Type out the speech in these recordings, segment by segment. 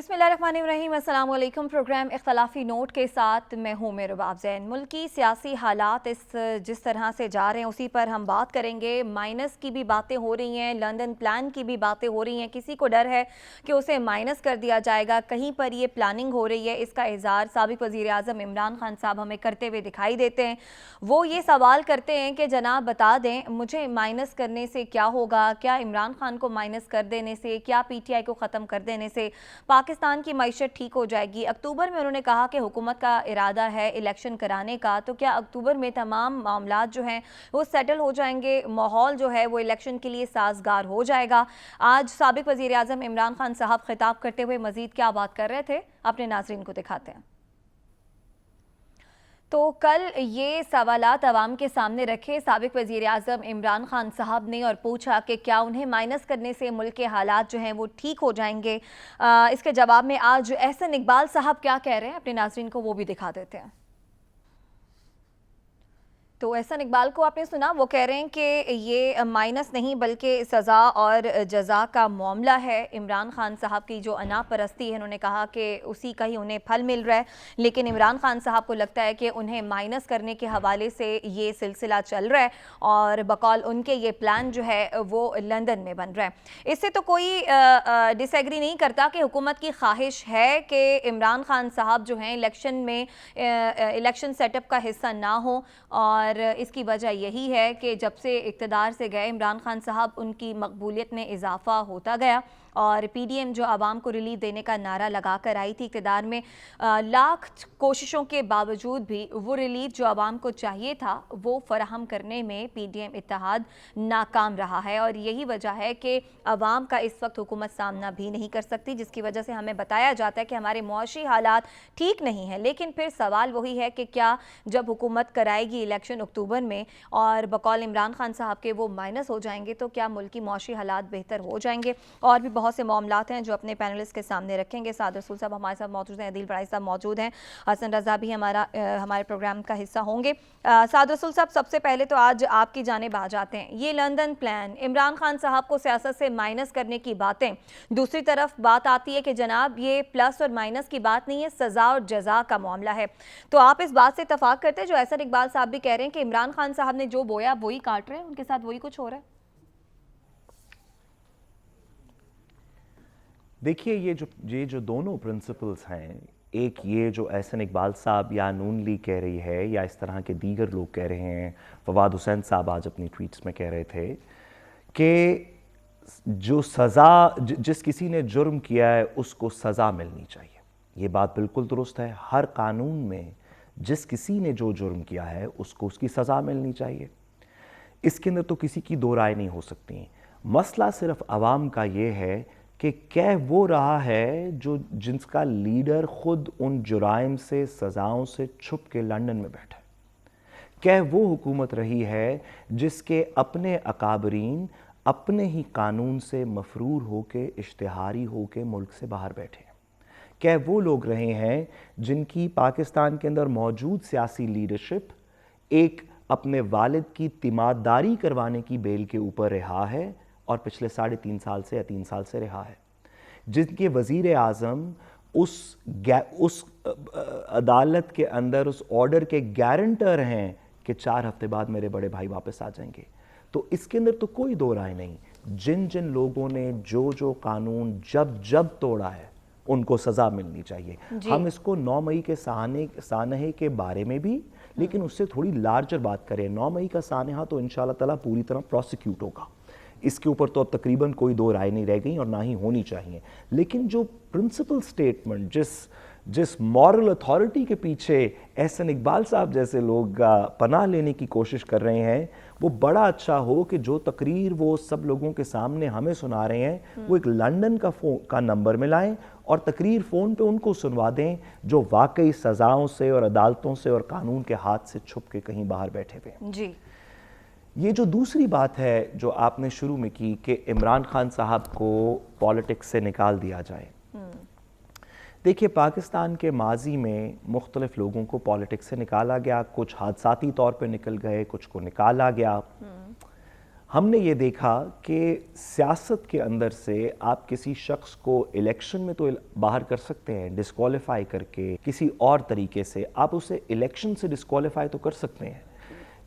बिस्मिल्लाहिर्रहमानिर्रहीम, अस्सलाम वालेकुम। प्रोग्राम इख्तलाफी नोट के साथ मैं हूँ मेहरबाब ज़ैन। मुल्की सियासी हालात जिस तरह से जा रहे हैं उसी पर हम बात करेंगे। माइनस की भी बातें हो रही हैं, लंदन प्लान की भी बातें हो रही हैं। किसी को डर है कि उसे माइनस कर दिया जाएगा, कहीं पर ये प्लानिंग हो रही है। इसका इज़हार साबिक़ वज़ीर आज़म इमरान खान साहब हमें करते हुए दिखाई देते हैं। वो ये सवाल करते हैं कि जनाब बता दें मुझे माइनस करने से क्या होगा, क्या इमरान खान को माइनस कर देने से, क्या PTI को ख़त्म कर देने से पाकिस्तान की मईशत ठीक हो जाएगी। अक्टूबर में उन्होंने कहा कि हुकूमत का इरादा है इलेक्शन कराने का, तो क्या अक्टूबर में तमाम मामलात जो हैं वो सेटल हो जाएंगे, माहौल जो है वो इलेक्शन के लिए साजगार हो जाएगा। आज साबिक़ वज़ीर आज़म इमरान खान साहब खिताब करते हुए मज़ीद क्या बात कर रहे थे, अपने नाज़रीन को दिखाते हैं। तो कल ये सवालात अवाम के सामने रखे साबिक़ वज़ीर आज़म इमरान खान साहब ने और पूछा कि क्या उन्हें माइनस करने से मुल्क के हालात जो हैं वो ठीक हो जाएंगे। इसके जवाब में आज एहसन इकबाल साहब क्या कह रहे हैं, अपने नाज़रीन को वो भी दिखा देते हैं। तो एहसन इकबाल को आपने सुना, वो कह रहे हैं कि ये माइनस नहीं बल्कि सज़ा और जज़ा का मामला है। इमरान खान साहब की जो अना परस्ती है, उन्होंने कहा कि उसी का ही उन्हें फल मिल रहा है, लेकिन इमरान खान साहब को लगता है कि उन्हें माइनस करने के हवाले से ये सिलसिला चल रहा है और बकौल उनके ये प्लान जो है वो लंदन में बन रहा है। इससे तो कोई डिसएग्री नहीं करता कि हुकूमत की ख्वाहिश है कि इमरान खान साहब जो हैं इलेक्शन में इलेक्शन सेटअप का हिस्सा ना हो, और इसकी वजह यही है कि जब से इक़्तिदार से गए इमरान खान साहब उनकी मकबूलियत में इजाफा होता गया और PDM जो आवाम को रिलीफ देने का नारा लगा कर आई थी इक़्तिदार में, लाख कोशिशों के बावजूद भी वो रिलीफ जो आवाम को चाहिए था वो फराहम करने में PDM इत्तेहाद नाकाम रहा है। और यही वजह है कि आवाम का इस वक्त हुकूमत सामना भी नहीं कर सकती, जिसकी वजह से हमें बताया जाता है कि हमारे मुआशी हालात ठीक नहीं हैं। लेकिन फिर सवाल वही है कि क्या जब हुकूमत कराएगी इलेक्शन अक्टूबर में और बकौल इमरान खान साहब के वो माइनस हो जाएंगे, तो क्या मुल्क की मुआशी हालात बेहतर हो जाएंगे। और भी बहुत से मामलात हैं जो अपने पैनलिस्ट के सामने रखेंगे। साद रसूल साहब हमारे साथ मौजूद हैं, अदील बड़ाई साहब मौजूद हैं, हसन रजा भी हमारे प्रोग्राम का हिस्सा होंगे। साद रसूल साहब, सबसे पहले तो आज आपकी जानिब आ जाते हैं। ये लंदन प्लान, इमरान खान साहब को सियासत से माइनस करने की बातें, दूसरी तरफ बात आती है कि जनाब ये प्लस और माइनस की बात नहीं है, सज़ा और जज़ा का मामला है। तो आप इस बात से इत्तफाक करते हैं जो एहसन इकबाल साहब भी कह रहे हैं कि इमरान खान साहब ने जो बोया वही काट रहे हैं, उनके साथ वही कुछ हो रहा है। देखिए, ये जो दोनों प्रिंसिपल्स हैं, एक ये जो एहसन इकबाल साहब या नून लीग कह रही है या इस तरह के दीगर लोग कह रहे हैं, फवाद हुसैन साहब आज अपनी ट्वीट्स में कह रहे थे कि जो सज़ा जिस किसी ने जुर्म किया है उसको सज़ा मिलनी चाहिए। ये बात बिल्कुल दुरुस्त है। हर कानून में जिस किसी ने जो जुर्म किया है उसको उसकी सज़ा मिलनी चाहिए। इसके अंदर तो किसी की दो राय नहीं हो सकती। मसला सिर्फ अवाम का ये है कि कह वो रहा है जो जिसका लीडर खुद उन जुराइम से, सज़ाओं से छुप के लंदन में बैठा है। कह वो हुकूमत रही है जिसके अपने अकाबरीन अपने ही कानून से मफरूर होके, इश्तिहारी होके मुल्क से बाहर बैठे हैं। क्या वो लोग रहे हैं जिनकी पाकिस्तान के अंदर मौजूद सियासी लीडरशिप एक अपने वालिद की तिमारदारी करवाने की बेल के ऊपर रहा है और पिछले 3.5 साल से या 3 साल से रहा है, जिनके वज़ीर आज़म उस अदालत के अंदर उस ऑर्डर के गारंटर हैं कि 4 हफ्ते बाद मेरे बड़े भाई वापस आ जाएंगे। तो इसके अंदर तो कोई दो राय नहीं। जिन जिन लोगों ने जो कानून जब तोड़ा है उनको सज़ा मिलनी चाहिए। हम इसको 9 मई के सानहे के बारे में भी, लेकिन उससे थोड़ी लार्जर बात करें। 9 मई का सानहा तो इंशाल्लाह ताला पूरी तरह प्रोसिक्यूट होगा, इसके ऊपर तो अब तकरीबन कोई दो राय नहीं रह गई और ना ही होनी चाहिए। लेकिन जो प्रिंसिपल स्टेटमेंट, जिस मॉरल अथॉरिटी के पीछे एहसन इकबाल साहब जैसे लोग पनाह लेने की कोशिश कर रहे हैं, वो बड़ा अच्छा हो कि जो तकरीर वो सब लोगों के सामने हमें सुना रहे हैं वो एक लंदन का नंबर में लाएं और तकरीर फ़ोन पे उनको सुनवा दें जो वाकई सज़ाओं से और अदालतों से और कानून के हाथ से छुप के कहीं बाहर बैठे हुए जी। ये जो दूसरी बात है जो आपने शुरू में की कि इमरान खान साहब को पॉलिटिक्स से निकाल दिया जाए, देखिए पाकिस्तान के माजी में मुख्तलिफ लोगों को पॉलिटिक्स से निकाला गया, कुछ हादसाती तौर पे निकल गए, कुछ को निकाला गया। हमने ये देखा कि सियासत के अंदर से आप किसी शख्स को इलेक्शन में तो बाहर कर सकते हैं, डिस्क्वालीफाई करके, किसी और तरीके से आप उसे इलेक्शन से डिस्क्वालीफाई तो कर सकते हैं,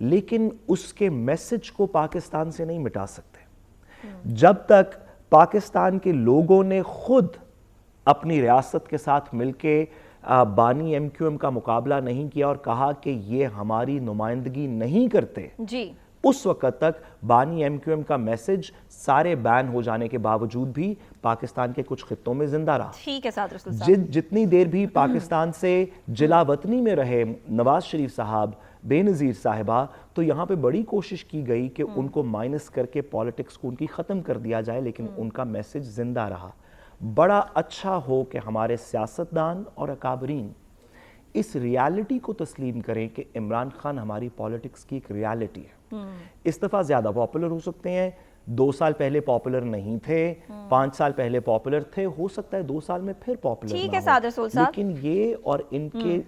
लेकिन उसके मैसेज को पाकिस्तान से नहीं मिटा सकते जब तक पाकिस्तान के लोगों ने खुद अपनी रियासत के साथ मिलके बानी MQM का मुकाबला नहीं किया और कहा कि ये हमारी नुमाइंदगी नहीं करते जी। उस वक्त तक बानी MQM का मैसेज सारे बैन हो जाने के बावजूद भी पाकिस्तान के कुछ खित्तों में जिंदा रहा। ठीक है साद रसूल साहब। जितनी देर भी पाकिस्तान से जिला वतनी में रहे नवाज शरीफ साहब, बेनज़ीर साहिबा, तो यहाँ पे बड़ी कोशिश की गई कि उनको माइनस करके पॉलिटिक्स को उनकी ख़त्म कर दिया जाए, लेकिन उनका मैसेज जिंदा रहा। बड़ा अच्छा हो कि हमारे सियासतदान और अकाबरीन इस रियलिटी को तस्लीम करें कि इमरान खान हमारी पॉलिटिक्स की एक रियलिटी है। इस दफ़ा ज़्यादा पॉपुलर हो सकते हैं, 2 साल पहले पॉपुलर नहीं थे, 5 साल पहले पॉपुलर थे, हो सकता है 2 साल में फिर पॉपुलर ठीक ना है हो। साद रसूल साहब। लेकिन ये और इनके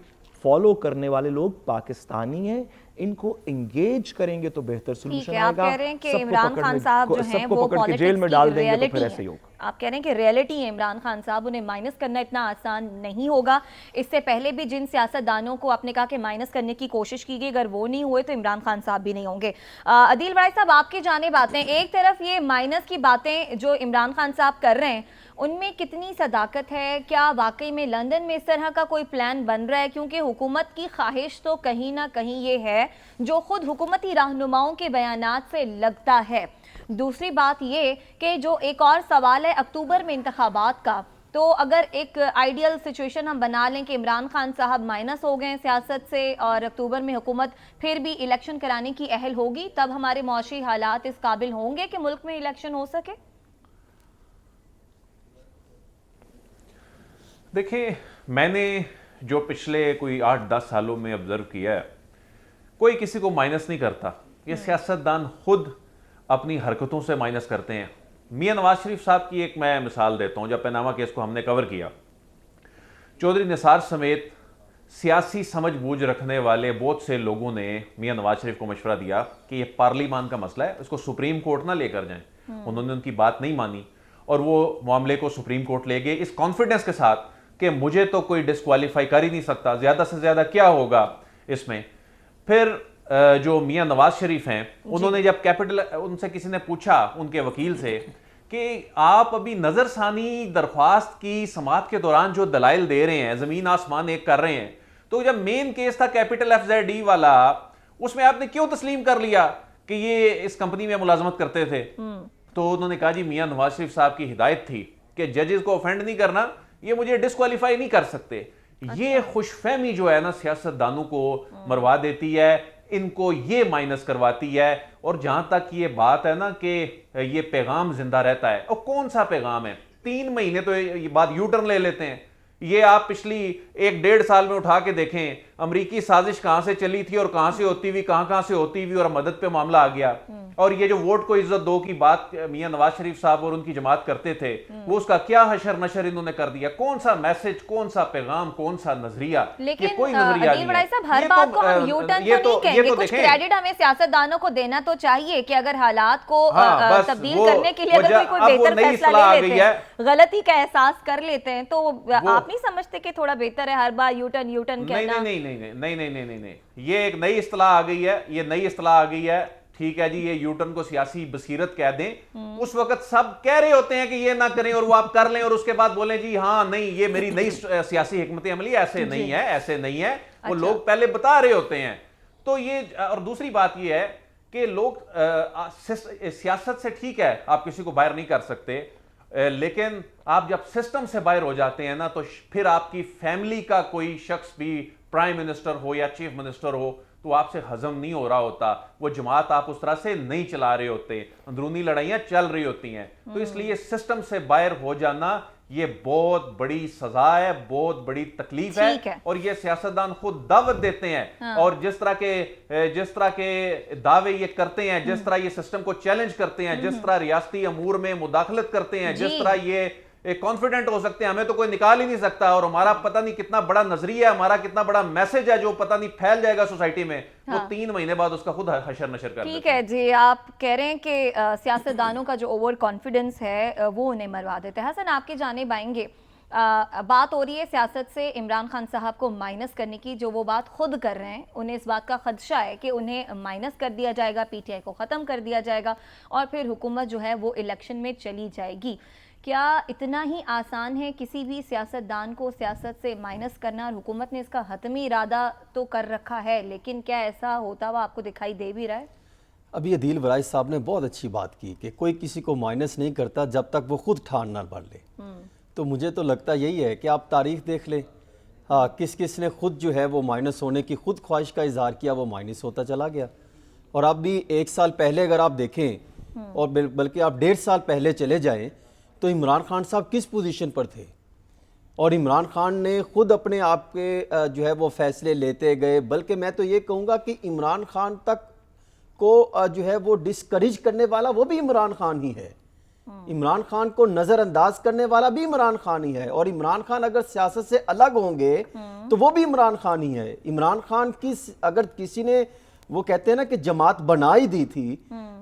फॉलो करने वाले लोग पाकिस्तानी हैं, इनको एंगेज करेंगे तो बेहतर सोल्यूशन आएगा। आप कह रहे हैं कि सबको इमरान पकड़ खान में- साहब जो हैं सबको वो पकड़ के जेल में डाल देंगे तो फिर ऐसे ही होगा। आप कह रहे हैं कि रियलिटी है इमरान खान साहब, उन्हें माइनस करना इतना आसान नहीं होगा। इससे पहले भी जिन सियासतदानों को आपने कहा कि माइनस करने की कोशिश की गई, अगर वो नहीं हुए तो इमरान खान साहब भी नहीं होंगे। अदील बड़ाई साहब, आपकी जाने बातें, एक तरफ ये माइनस की बातें जो इमरान खान साहब कर रहे हैं उनमें कितनी सदाकत है? क्या वाकई में लंदन में इस तरह का कोई प्लान बन रहा है? क्योंकि हुकूमत की ख्वाहिश तो कहीं ना कहीं ये है जो खुद हुकूमती रहनुमाओं के बयानात से लगता है। दूसरी बात ये कि जो एक और सवाल है अक्टूबर में इंतखाबात का, तो अगर एक आइडियल सिचुएशन हम बना लें कि इमरान खान साहब माइनस हो गए सियासत से और अक्टूबर में हुकूमत फिर भी इलेक्शन कराने की अहल होगी, तब हमारे मौशी हालात इस काबिल होंगे कि मुल्क में इलेक्शन हो सके? देखिए, मैंने जो पिछले कोई 8-10 सालों में ऑब्जर्व किया है, कोई किसी को माइनस नहीं करता। ये सियासतदान खुद अपनी हरकतों से माइनस करते हैं। मियां नवाज शरीफ साहब की एक मैं मिसाल देता हूं। जब पनामा केस को हमने कवर किया, चौधरी निसार समेत सियासी समझ बूझ रखने वाले बहुत से लोगों ने मियां नवाज शरीफ को मशवरा दिया कि ये पार्लिमान का मसला है, इसको सुप्रीम कोर्ट ना लेकर जाएं। उन्होंने उनकी बात नहीं मानी और वो मामले को सुप्रीम कोर्ट ले गए इस कॉन्फिडेंस के साथ कि मुझे तो कोई डिस्क्वालीफाई कर ही नहीं सकता, ज्यादा से ज्यादा क्या होगा इसमें। फिर जो मियां नवाज शरीफ हैं, उन्होंने जब कैपिटल, उनसे किसी ने पूछा उनके वकील से कि आप अभी नजरसानी दरख्वास्त की समाअत के दौरान जो दलाइल दे रहे हैं, जमीन आसमान एक कर रहे हैं, तो जब मेन केस था कैपिटल FZD वाला, उसमें आपने क्यों तस्लीम कर लिया कि ये इस कंपनी में मुलाजमत करते थे? तो उन्होंने कहा जी मियां नवाज शरीफ साहब की हिदायत थी कि जजेस को ऑफेंड नहीं करना, ये मुझे डिस्क्वालीफाई नहीं कर सकते। ये खुशफहमी जो है ना सियासतदानों को मरवा देती है, इनको ये माइनस करवाती है। और जहां तक ये बात है ना कि ये पैगाम जिंदा रहता है, और कौन सा पैगाम है? 3 महीने तो ये बात यू टर्न ले लेते हैं। ये आप पिछली 1-1.5 साल में उठा के देखें, अमरीकी साजिश कहां से चली थी और कहां से होती हुई कहां से होती हुई और मदद पे मामला आ गया। और ये जो वोट को इज्जत दो की बात मियां नवाज शरीफ साहब और उनकी जमात करते थे, वो उसका क्या हशर नशर इन्होंने कर दिया। कौन सा मैसेज, कौन सा पैगाम, कौन सा नजरिया? लेकिन कोई नजरिया अदील बड़ाई साहब, हर बात को हम यू टर्न तो नहीं कहेंगे, कुछ क्रेडिट हमें सियासतदानों को देना तो चाहिए कि अगर हालात को तब्दील करने के लिए अगर कोई बेहतर फैसला ले लेते हैं, गलती का एहसास कर लेते हैं, तो आप नहीं समझते कि थोड़ा बेहतर है हर बार यू टर्न कहना? नहीं, ये एक नई इस्तिलाह आ गई है, ये नई इस्तिलाह आ गई है। ठीक है जी, ये यूटर्न को सियासी बसीरत कह दें। उस वक्त सब कह रहे होते हैं कि ये ना करें और वो आप कर लें, और उसके बाद बोले जी हाँ नहीं ये मेरी नई सियासी हिकमत अमली ऐसे नहीं है, ऐसे नहीं है। वो लोग पहले बता रहे होते हैं। तो ये, और दूसरी बात ये है कि लोग सियासत से, ठीक है आप किसी को बाहर नहीं कर सकते, लेकिन आप जब सिस्टम से बाहर हो जाते हैं ना, तो फिर आपकी फैमिली का कोई शख्स भी प्राइम मिनिस्टर हो या चीफ मिनिस्टर हो तो आपसे हजम नहीं हो रहा होता। वो जमात आप उस तरह से नहीं चला रहे होते, अंदरूनी लड़ाइयां चल रही होती हैं। तो इसलिए सिस्टम से बाहर हो जाना ये बहुत बड़ी सजा है, बहुत बड़ी तकलीफ है। और ये सियासतदान खुद दावत देते हैं। और जिस तरह के दावे ये करते हैं, जिस तरह ये सिस्टम को चैलेंज करते हैं, जिस तरह रियासती अमूर में मुदाखलत करते हैं, जिस तरह ये एक कॉन्फिडेंट हो सकते हैं, हमें तो कोई निकाल ही नहीं सकता, और हमारा पता नहीं कितना बड़ा नजरिया है, हमारा कितना बड़ा मैसेज है जो पता नहीं फैल जाएगा सोसाइटी में, वो 3 महीने बाद उसका खुद हशर नशर कर ठीक है जी, आप कह रहे हैं कि सियासतदानों का जो ओवर कॉन्फिडेंस है वो उन्हें मरवा देता है। हसन, आपकी जानिब आएंगे। बात हो रही है सियासत से इमरान खान साहब को माइनस करने की, जो वो बात खुद कर रहे हैं। उन्हें इस बात का खदशा है कि उन्हें माइनस कर दिया जाएगा, पीटीआई को ख़त्म कर दिया जाएगा और फिर हुकूमत जो है वो इलेक्शन में चली जाएगी। क्या इतना ही आसान है किसी भी सियासतदान को सियासत से माइनस करना? और हुकूमत ने इसका हतमी इरादा तो कर रखा है, लेकिन क्या ऐसा होता हुआ आपको दिखाई दे भी रहा है? अभी अदील वराइज साहब ने बहुत अच्छी बात की कि कोई किसी को माइनस नहीं करता जब तक वो खुद ठान ना भर ले। तो मुझे तो लगता यही है कि आप तारीख देख लें, हाँ, किस किस ने खुद जो है वो माइनस होने की खुद ख्वाहिश का इजहार किया, वो माइनस होता चला गया। और अब भी 1 साल पहले अगर आप देखें और बल्कि आप 1.5 साल पहले चले जाएं तो इमरान खान साहब किस पोजीशन पर थे, और इमरान खान ने खुद अपने आप के जो है वो फैसले लेते गए। बल्कि मैं तो ये कहूँगा कि इमरान खान तक को जो है वो डिस्करेज करने वाला वो भी इमरान खान ही है, इमरान खान को नज़रअंदाज करने वाला भी इमरान खान ही है। और इमरान खान अगर सियासत से अलग होंगे तो वो भी इमरान खान ही है। इमरान खान की अगर किसी ने, वो कहते हैं ना कि जमात बना ही दी थी,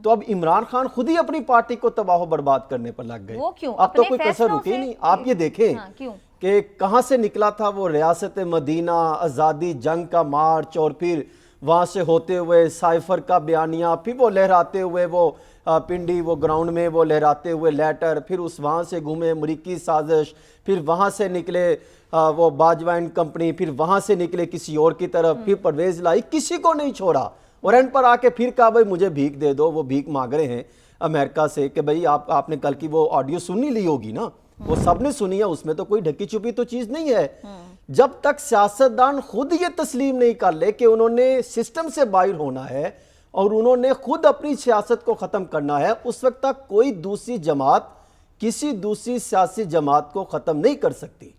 तो अब इमरान खान खुद ही अपनी पार्टी को तबाह बर्बाद करने पर लग गए। वो क्यों? अब तो अपने कोई कसर रुकी नहीं। आप ये देखें क्यों? कि कहाँ से निकला था वो रियासत मदीना, आज़ादी जंग का मार्च, और फिर वहाँ से होते हुए साइफर का बयानिया, फिर वो लहराते हुए वो पिंडी वो ग्राउंड में वो लहराते हुए लेटर, फिर उस वहाँ से घूमे अमरीकी साजिश, फिर वहाँ से निकले वो बाजवाइन कंपनी, फिर वहाँ से निकले किसी और की तरफ, फिर परवेज लाई, किसी को नहीं छोड़ा। और एंड पर आके फिर कहा भाई मुझे भीख दे दो। वो भीख मांग रहे हैं अमेरिका से कि भाई आपने कल की वो ऑडियो सुनी ली होगी ना, वो सबने सुनी है, उसमें तो कोई ढकी छुपी तो चीज़ नहीं है। जब तक सियासतदान खुद ये तस्लीम नहीं कर ले कि उन्होंने सिस्टम से बाहर होना है और उन्होंने खुद अपनी सियासत को ख़त्म करना है, उस वक्त तक कोई दूसरी जमात किसी दूसरी सियासी जमात को ख़त्म नहीं कर सकती।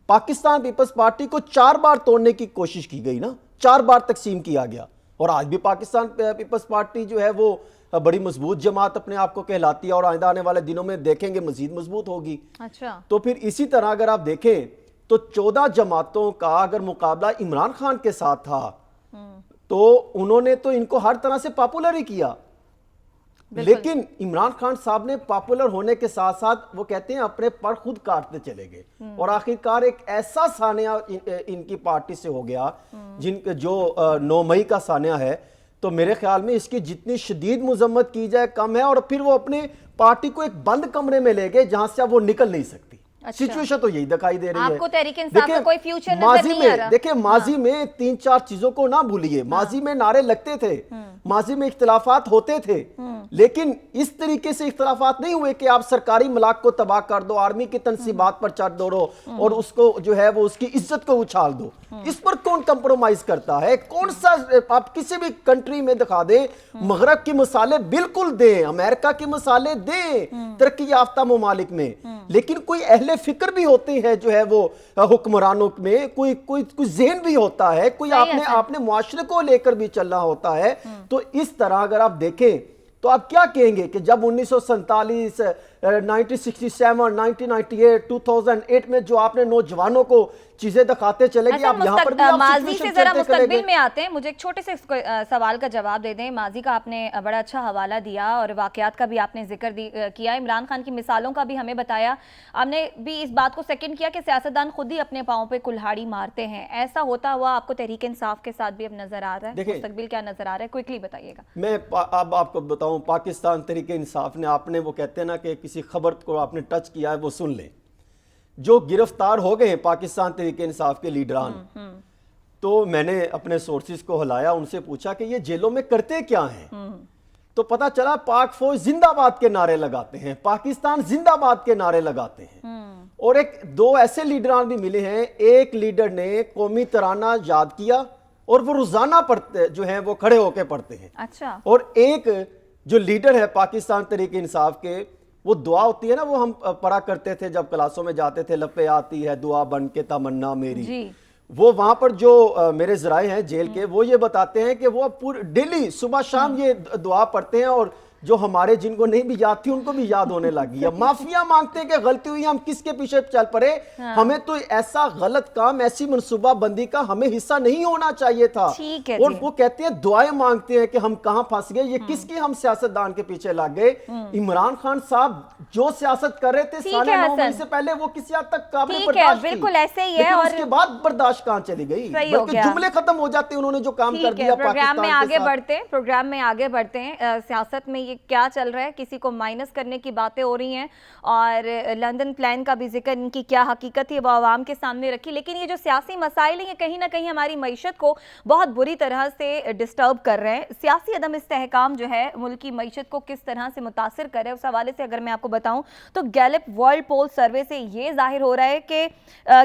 पाकिस्तान पीपल्स पार्टी को 4 बार तोड़ने की कोशिश की गई ना, 4 बार तकसीम किया गया, और आज भी पाकिस्तान पीपल्स पार्टी जो है वो बड़ी मजबूत जमात अपने आप को कहलाती है, और आइंदा आने वाले दिनों में देखेंगे मजीद मजबूत होगी। अच्छा, तो फिर इसी तरह अगर आप देखें तो 14 जमातों का अगर मुकाबला इमरान खान के साथ था तो उन्होंने तो इनको हर तरह से पॉपुलर ही किया, लेकिन इमरान खान साहब ने पॉपुलर होने के साथ साथ वो कहते हैं अपने पर खुद काटते चले गए, और आखिरकार एक ऐसा सानिया इनकी पार्टी से हो गया जो 9 मई का सानिया है। तो मेरे ख्याल में इसकी जितनी शदीद मुजम्मत की जाए कम है, और फिर वो अपने पार्टी को एक बंद कमरे में ले गए जहां से अब वो निकल नहीं सकती। अच्छा। सिचुएशन तो यही दिखाई दे रही है। आपको तहरीक इंसाफ का कोई फ्यूचर नजर नहीं आ रहा? देखिए माजी में 3-4 चीजों को ना भूलिए। माजी में नारे लगते थे, माजी में इख्तिलाफात होते थे, लेकिन इस तरीके से इख्तिलाफात नहीं हुए कि आप सरकारी मलाक को तबाह कर दो, आर्मी की तनसीबात पर चढ़ दौड़ो और उसको जो है वो उसकी इज्जत को उछाल दो। इस पर कौन कंप्रोमाइज करता है? कौन सा आप किसी भी कंट्री में दिखा दे, मगरब की मिसालें बिल्कुल दें, अमेरिका की मिसालें दें तरक्की याफ्ता ममालिक में, लेकिन कोई अहले फिक्र भी होते हैं जो है वो हुक्मरानों में, कोई ज़हन भी होता है, कोई आपने मुआशरे को लेकर भी चलना होता है। तो इस तरह अगर आप देखें तो आप क्या कहेंगे कि जब 1947, 1967, 1998, 2008 में जो आपने नौजवानों को चीजें दिखाते चले गए, आप यहाँ पर भी आप माजी से जरा मुस्तकबिल में आते हैं। मुझे एक छोटे से सवाल का जवाब दे दें। माजी का आपने बड़ा अच्छा हवाला दिया और वाकयात का भी आपने जिक्र किया, इमरान खान की मिसालों का भी हमें बताया। आपने भी इस बात को सेकंड किया कि सियासतदान खुद ही अपने पाँव पे कुल्हाड़ी मारते हैं। ऐसा होता हुआ आपको तहरीक इंसाफ के साथ भी अब नजर आ रहा है? मुस्तकबिल क्या नजर आ रहा है, क्विकली बताइएगा। मैं अब आपको बताऊं, पाकिस्तान तहरीक इंसाफ ने, आपने वो कहते हैं ना कि किसी खबर को आपने टच किया है, वो सुन लें। जो गिरफ्तार हो गए हैं पाकिस्तान तहरीक इंसाफ के लीडरान, तो मैंने अपने सोर्सेज को हिलाया, उनसे पूछा कि ये जेलों में करते क्या हैं। तो पता चला पाक फौज जिंदाबाद के नारे लगाते हैं, पाकिस्तान जिंदाबाद के नारे लगाते हैं। और 2 ऐसे लीडरान भी मिले हैं, एक लीडर ने कौमी तराना याद किया और वो रोजाना पढ़ते जो है वो खड़े होकर पढ़ते हैं। अच्छा। और एक जो लीडर है पाकिस्तान तहरीक इंसाफ के, वो दुआ होती है ना, वो हम पढ़ा करते थे जब क्लासों में जाते थे, लपे आती है दुआ बन के तमन्ना मेरी जी। वो वहां पर जो मेरे जराए हैं जेल के, वो ये बताते हैं कि वो पूरी डेली सुबह शाम ये दुआ पढ़ते हैं, और जो हमारे जिनको नहीं भी याद थी उनको भी याद होने लगी है। माफिया मांगते हैं कि गलती हुई, हम किसके पीछे चल पड़े। हमें तो ऐसा गलत काम, ऐसी मनसूबाबंदी का हमें हिस्सा नहीं होना चाहिए था। ठीक है और जी। वो कहते हैं दुआएं मांगते हैं कि हम कहां फंस गए, ये किसके हम सियासतदान के पीछे लग गए। इमरान खान साहब जो सियासत कर रहे थे ठीक साढ़े है 9 महीने हसन। से पहले, वो किसी हद तक काबिल ठीक है, बर्दाश्त थी। बिल्कुल ऐसे ही है। लेकिन और उसके बाद बर्दाश्त कहां चली गई, सही हो बल्कि गया। जुमले खत्म हो जाते, उन्होंने जो काम कर ठीक है, दिया प्रोग्राम में पाकिस्तान के आगे साथ। बढ़ते हैं, प्रोग्राम में आगे बढ़ते हैं। सियासत में ये क्या चल रहा है, किसी को माइनस करने की बातें हो रही हैं, और लंदन प्लान का भी जिक्र, इनकी क्या हकीकत है वो आवाम के सामने रखी। लेकिन ये जो सियासी मसाइल हैं, ये कहीं ना कहीं हमारी मईशत को बहुत बुरी तरह से डिस्टर्ब कर रहे हैं। सियासी अदम इस्तेहकाम जो है मुल्क की मईशत को किस तरह से मुतासिर कर रहा है, उस हवाले से अगर मैं आपको बताऊं तो गैलप वर्ल्ड पोल सर्वे से ये जाहिर हो रहा है कि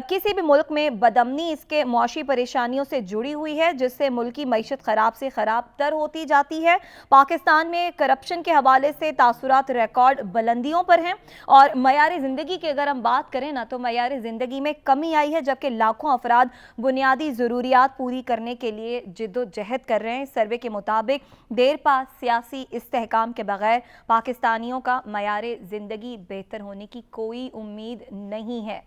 किसी भी मुल्क में बदअमनी इसके मुआशी परेशानियों से जुड़ी हुई है, जिससे मुल्क की मईशत खराब से खराब तर होती जाती है। पाकिस्तान में करप्शन के हवाले से तासुरात रिकॉर्ड बुलंदियों पर हैं, और मयार ज़िंदगी की अगर हम बात करें ना, तो मयार ज़िंदगी में कमी आई है, जबकि लाखों अफराद बुनियादी ज़रूरियात पूरी करने के लिए जिद्दोजहद कर रहे हैं। सर्वे के मुताबिक देर पा सियासी इस्तेहकाम के बगैर पाकिस्तानियों का मयार ज़िंदगी बेहतर होने की कोई उम्मीद नहीं है।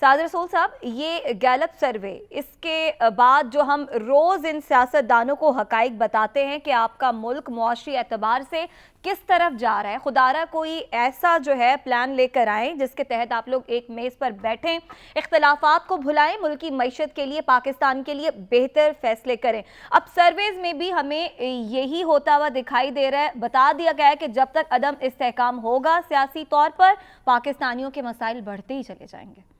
साद रसूल साहब, ये गैलप सर्वे, इसके बाद जो हम रोज़ इन सियासतदानों को हकाइक बताते हैं कि आपका मुल्क मुआशी एतबार से किस तरफ जा रहा है, खुदारा कोई ऐसा जो है प्लान लेकर आएँ जिसके तहत आप लोग एक मेज़ पर बैठें, इख्तलाफात को भुलाएं, मुल्क की मईशत के लिए, पाकिस्तान के लिए बेहतर फैसले करें। अब सर्वेज में भी हमें यही होता हुआ दिखाई दे रहा है। बता दिया गया है कि जब तक अदम इस्तेहकाम होगा सियासी तौर पर, पाकिस्तानियों के मसाइल बढ़ते ही चले जाएंगे।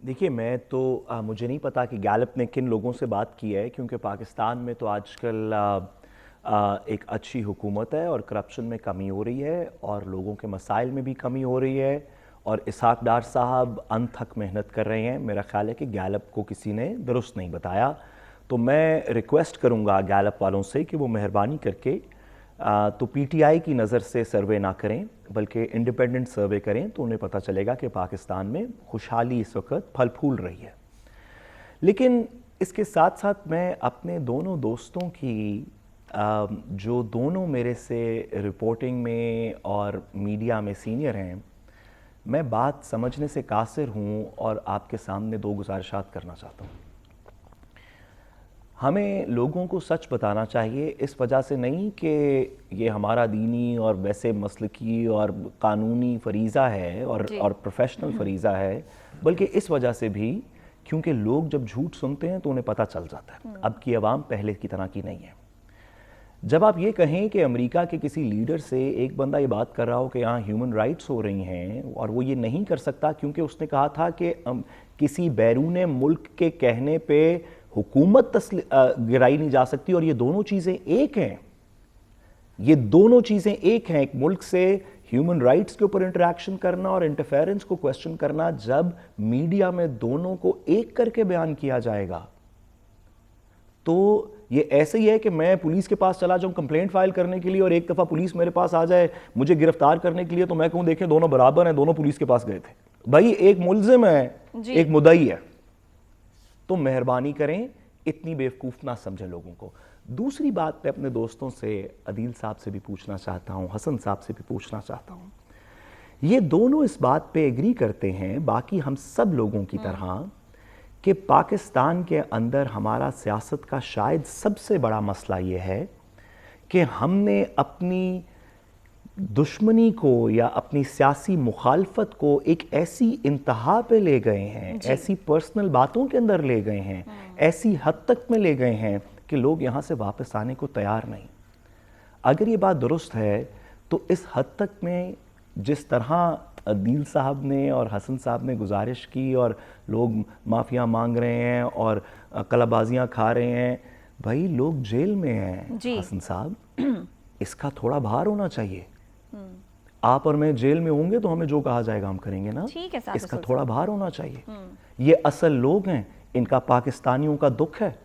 देखिए, मैं तो मुझे नहीं पता कि गैलप ने किन लोगों से बात की है, क्योंकि पाकिस्तान में तो आजकल एक अच्छी हुकूमत है और करप्शन में कमी हो रही है और लोगों के मसाइल में भी कमी हो रही है, और इसहाक डार साहब अनथक मेहनत कर रहे हैं। मेरा ख्याल है कि गैलप को किसी ने दुरुस्त नहीं बताया। तो मैं रिक्वेस्ट करूंगा गैलप वालों से कि वो मेहरबानी करके तो पीटीआई की नज़र से सर्वे ना करें, बल्कि इंडिपेंडेंट सर्वे करें, तो उन्हें पता चलेगा कि पाकिस्तान में खुशहाली इस वक्त फल फूल रही है। लेकिन इसके साथ साथ मैं अपने दोनों दोस्तों की जो दोनों मेरे से रिपोर्टिंग में और मीडिया में सीनियर हैं, मैं बात समझने से कासिर हूँ और आपके सामने दो गुजारिशात करना चाहता हूँ। हमें लोगों को सच बताना चाहिए, इस वजह से नहीं कि ये हमारा दीनी और वैसे मसलकी और कानूनी फरीज़ा है और प्रोफेशनल फरीज़ा है, बल्कि इस वजह से भी क्योंकि लोग जब झूठ सुनते हैं तो उन्हें पता चल जाता है। अब की आवाम पहले की तरह की नहीं है। जब आप ये कहें कि अमेरिका के किसी लीडर से एक बंदा ये बात कर रहा हो कि यहाँ ह्यूमन राइट्स हो रही हैं, और वो ये नहीं कर सकता क्योंकि उसने कहा था कि किसी बैरून मुल्क के कहने पे हुकूमत गिराई नहीं जा सकती, और ये दोनों चीज़ें एक हैं। ये दोनों चीज़ें एक हैं। एक मुल्क से ह्यूमन राइट्स के ऊपर इंटरेक्शन करना और इंटरफेरेंस को क्वेश्चन करना, जब मीडिया में दोनों को एक करके बयान किया जाएगा, तो ये ऐसे ही है कि मैं पुलिस के पास चला जाऊं कंप्लेंट फाइल करने के लिए, और एक दफ़ा पुलिस मेरे पास आ जाए मुझे गिरफ्तार करने के लिए, तो मैं कहूँ देखें दोनों बराबर हैं, दोनों पुलिस के पास गए थे। भाई, एक मुल्जिम है, एक मुद्दई है। तो मेहरबानी करें, इतनी बेवकूफ़ ना समझे लोगों को। दूसरी बात मैं अपने दोस्तों से, अदील साहब से भी पूछना चाहता हूँ, हसन साहब से भी पूछना चाहता हूँ। ये दोनों इस बात पे एग्री करते हैं, बाकी हम सब लोगों की तरह, कि पाकिस्तान के अंदर हमारा सियासत का शायद सबसे बड़ा मसला ये है कि हमने अपनी दुश्मनी को या अपनी सियासी मुखालफत को एक ऐसी इंतहा पे ले गए हैं, ऐसी पर्सनल बातों के अंदर ले गए हैं, ऐसी हद तक में ले गए हैं कि लोग यहाँ से वापस आने को तैयार नहीं। अगर ये बात दुरुस्त है तो इस हद तक में जिस तरह अदील साहब ने और हसन साहब ने गुजारिश की और लोग माफ़िया मांग रहे हैं और कलाबाजियाँ खा रहे हैं, भाई लोग जेल में हैं हसन साहब, इसका थोड़ा भार होना चाहिए। आप और मैं जेल में होंगे तो हमें जो कहा जाएगा हम करेंगे ना, इसका थोड़ा भार होना चाहिए। ये असल लोग हैं, इनका पाकिस्तानियों का दुख है,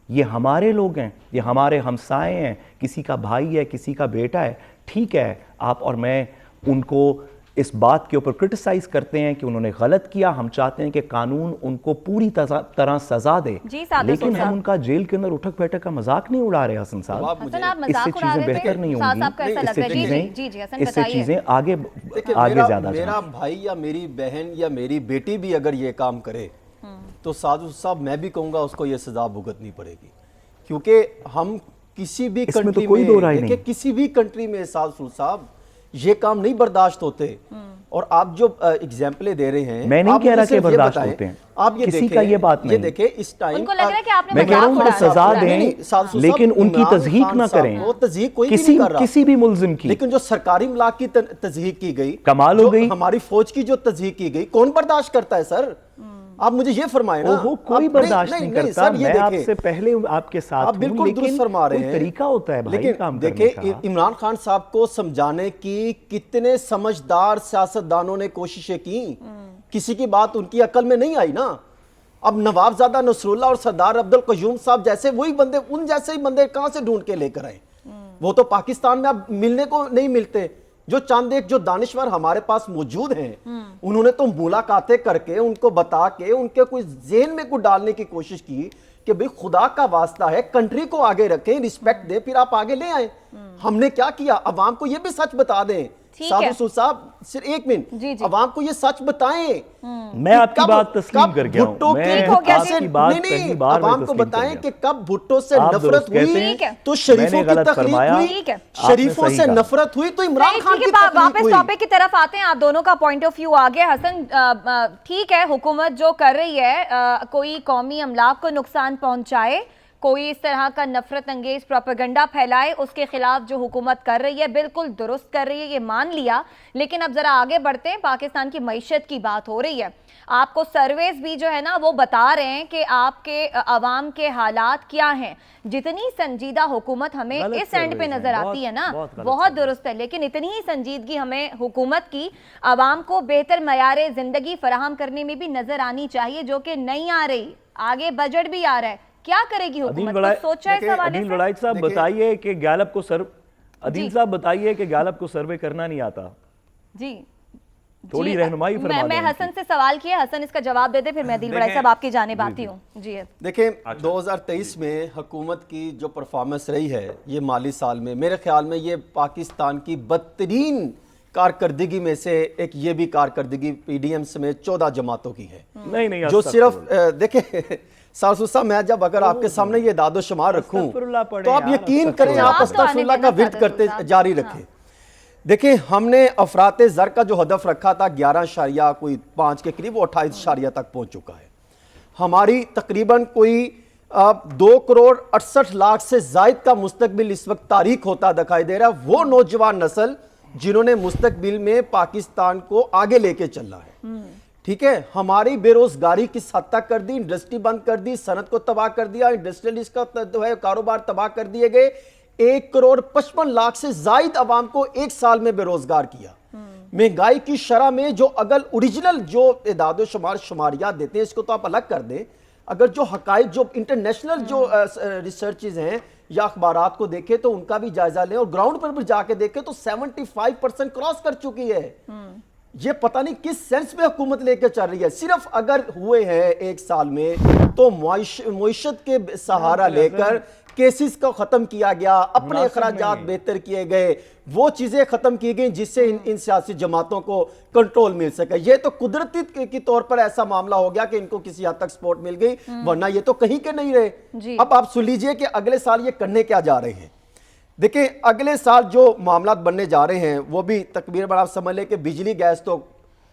ये हमारे लोग हैं, ये हमारे हमसाए हैं, किसी का भाई है, किसी का बेटा है। ठीक है, आप और मैं उनको इस बात के ऊपर क्रिटिसाइज करते हैं कि उन्होंने गलत किया, हम चाहते हैं कि कानून उनको पूरी तरह सजा दे, जी, सादिक लेकिन साहब। हम उनका जेल के अंदर उठक बैठक का मजाक नहीं उड़ा रहे हसन साहब। हसन, आप इससे मजाक उड़ा चीजें रहे बेहतर थे, नहीं साहब को होंगी, ऐसा लग इससे रहा है। जी चीजें जी जी, हसन इससे बताइए। चीजें आगे देखिए, आगे ज्यादा मेरा जाएंगी। भाई या मेरी बहन या मेरी बेटी भी अगर ये काम करे तो साधु साहब मैं भी कहूंगा उसको ये सजा भुगतनी पड़ेगी, क्योंकि हम किसी भी इसमें तो कंट्री कोई दो राय देखिए नहीं। किसी भी कंट्री में साधु साहब ये काम नहीं बर्दाश्त होते। और आप जो एग्जाम्पलें दे रहे हैं, मैं नहीं आप कह रहा मुझे कि सिर्फ ये बर्दाश्त बताएं, होते हैं, आप ये किसी देखें, का ये बात ये नहीं। देखें इस टाइम उनको लग रहा है कि आपने मैं कह रहा हूं मजाक उनको उड़ाया। सजा नहीं, दें, साधु साहब, लेकिन उनकी इमरान तज़हीक खान ना साहब करें, को तज़हीक कोई भी नहीं कर रहा। किसी भी मुल्जिम की। लेकिन जो सरकारी इमलाक की तज़हीक की गई, कमाल हो जो गई। हमारी फौज की जो तज़हीक की गई, कौन बर्दाश्त करता है सर? आप मुझे ये फरमाएं ना। ओहो, कोई आप- बर्दाश्त नहीं करता। सर, ये मैं देखें, आपसे पहले आपके साथ आप हूं, बिल्कुल लेकिन दुरुस्त फरमा रहे कोई हैं। तरीका होता है भाई लेकिन काम करने देखिए, का। इमरान खान साहब को समझाने की कितने समझदार सियासतदानों ने कोशिशें की, किसी की बात उनकी अकल में नहीं आई ना। अब नवाबजादा नसरुल्ला और सरदार अब्दुल कयूम साहब जैसे वही बंदे, उन जैसे ही बंदे कहां से ढूंढ के लेकर आए? वो तो पाकिस्तान में अब मिलने को नहीं मिलते। जो चंद एक जो दानिश्वर हमारे पास मौजूद हैं, उन्होंने तो मुलाकातें करके उनको बता के उनके कोई जेहन में कुछ डालने की कोशिश की कि भाई खुदा का वास्ता है, कंट्री को आगे रखें, रिस्पेक्ट दें, फिर आप आगे ले आए। हमने क्या किया? अवाम को ये भी सच बता दें। ठीक है। साधु साहब सिर्फ एक जी, मिनट, जी। अवाम को ये सच बताएं। मैं आपकी बात तस्लीम कर गया हूं। भुट्टो मैं के ठीक हो गया जी। आपकी बात पहली बार मैं अवाम को तस्लीम कर बताएं गया। कि कब भुट्टो से आप नफरत दुरुस्त कहते हुई हैं। ठीक है। तो शरीफों मैंने की गलत तकलीफ फरमाया। हुई, ठीक है। शरीफों आपने से सही कहा। नफरत हुई तो इमरान नहीं, खान ठीक की है, तकलीफ वापस हुई। टॉपिक की तरफ आते हैं। आप दोनों का पॉइंट ऑफ व्यू आ गया। हसन, ठीक है, हुकूमत जो कर रही है, कोई कौमी अमलाक को नुकसान पहुंचाए, कोई इस तरह का नफरत अंगेज प्रोपेगेंडा फैलाए, उसके खिलाफ जो हुकूमत कर रही है बिल्कुल दुरुस्त कर रही है, ये मान लिया। लेकिन अब जरा आगे बढ़ते हैं, पाकिस्तान की मईशत की बात हो रही है। आपको सर्वेस भी जो है ना वो बता रहे हैं कि आपके अवाम के हालात क्या हैं। जितनी संजीदा हुकूमत हमें गलत इस एंड पे सर्वेस हैं, नजर बहुत- आती है ना, बहुत गलत बहुत सर्वेस। दुरुस्त है, लेकिन इतनी ही संजीदगी हमें हुकूमत की अवाम को बेहतर मयार जिंदगी फराहम करने में भी नजर आनी चाहिए, जो कि नहीं आ रही। आगे बजट भी आ रहा है, क्या करेगी हुकूमत? कुछ सोचा है इस हवाले अदील से? वड़ाइच साहब देखिए- बताइए कि गैलप को अदील जी। साहब बताइए कि गैलप को सर्वे करना नहीं आता। जी थोड़ी जी, रहनुमाई फरमा मैं दें हसन से सवाल किया, हसन इसका जवाब दे दे, फिर मैं अदील वड़ाइच साहब आपकी जानिब आती हूँ। जी देखें, 2023 में हुकूमत की जो परफॉर्मेंस रही है ये माली साल में, मेरे ख्याल में ये पाकिस्तान की बदतरीन कारकर्दगी में से एक ये भी कारकर्दगी पीडीएम समेत 14 जमातों की है। नहीं जो सिर्फ देखें सासू साहब, मैं जब अगर आपके सामने ये दादो शुमार रखूं अस्तगफिरुल्लाह पढ़ें तो आप यार, यकीन करें, आप आप तो आने अस्तगफिरुल्लाह का देना विर्द सादर करते साहब। जारी रखें। देखिए, हमने अफराते ज़र का जो हदफ रखा था 11 कोई 5 के करीब, वो 28 तक पहुंच चुका है। हमारी तकरीबन कोई 2 करोड़ 68 लाख से जायद का मुस्तकबिल इस वक्त तारीख होता दिखाई दे रहा है। वो नौजवान नस्ल जिन्होंने मुस्तकबिल में पाकिस्तान को आगे लेके चलना है। ठीक है, हमारी बेरोजगारी किस हद तक कर दी, इंडस्ट्री बंद कर दी, सनत को तबाह कर दिया, इंडस्ट्रियलिस्ट का जो है कारोबार तबाह कर दिए गए। 1 करोड़ 55 लाख से जायद अवाम को 1 साल में बेरोजगार किया। महंगाई की शरह में जो अगर ओरिजिनल जो इदादो शुमार शुमारियात देते हैं, इसको तो आप अलग कर दें, अगर जो हकाइक जो इंटरनेशनल जो रिसर्चेज हैं या अखबारात को देखें तो उनका भी जायजा लें, और ग्राउंड पर भी जाके देखें तो 75% क्रॉस कर चुकी है। ये पता नहीं किस सेंस में हुकूमत लेके चल रही है। सिर्फ अगर हुए हैं 1 साल में तो मुईशत के सहारा लेकर केसेस को खत्म किया गया, अपने अखराजात बेहतर किए गए, वो चीजें खत्म की गई जिससे इन सियासी जमातों को कंट्रोल मिल सके। ये तो कुदरती के तौर पर ऐसा मामला हो गया कि इनको किसी हद तक सपोर्ट मिल गई, वरना ये तो कहीं के नहीं रहे। अब आप सुन लीजिए कि अगले साल ये करने क्या जा रहे हैं। देखिए, अगले साल जो मामला बनने जा रहे हैं वो भी तकबीर बड़ा आप समझ लें कि बिजली गैस तो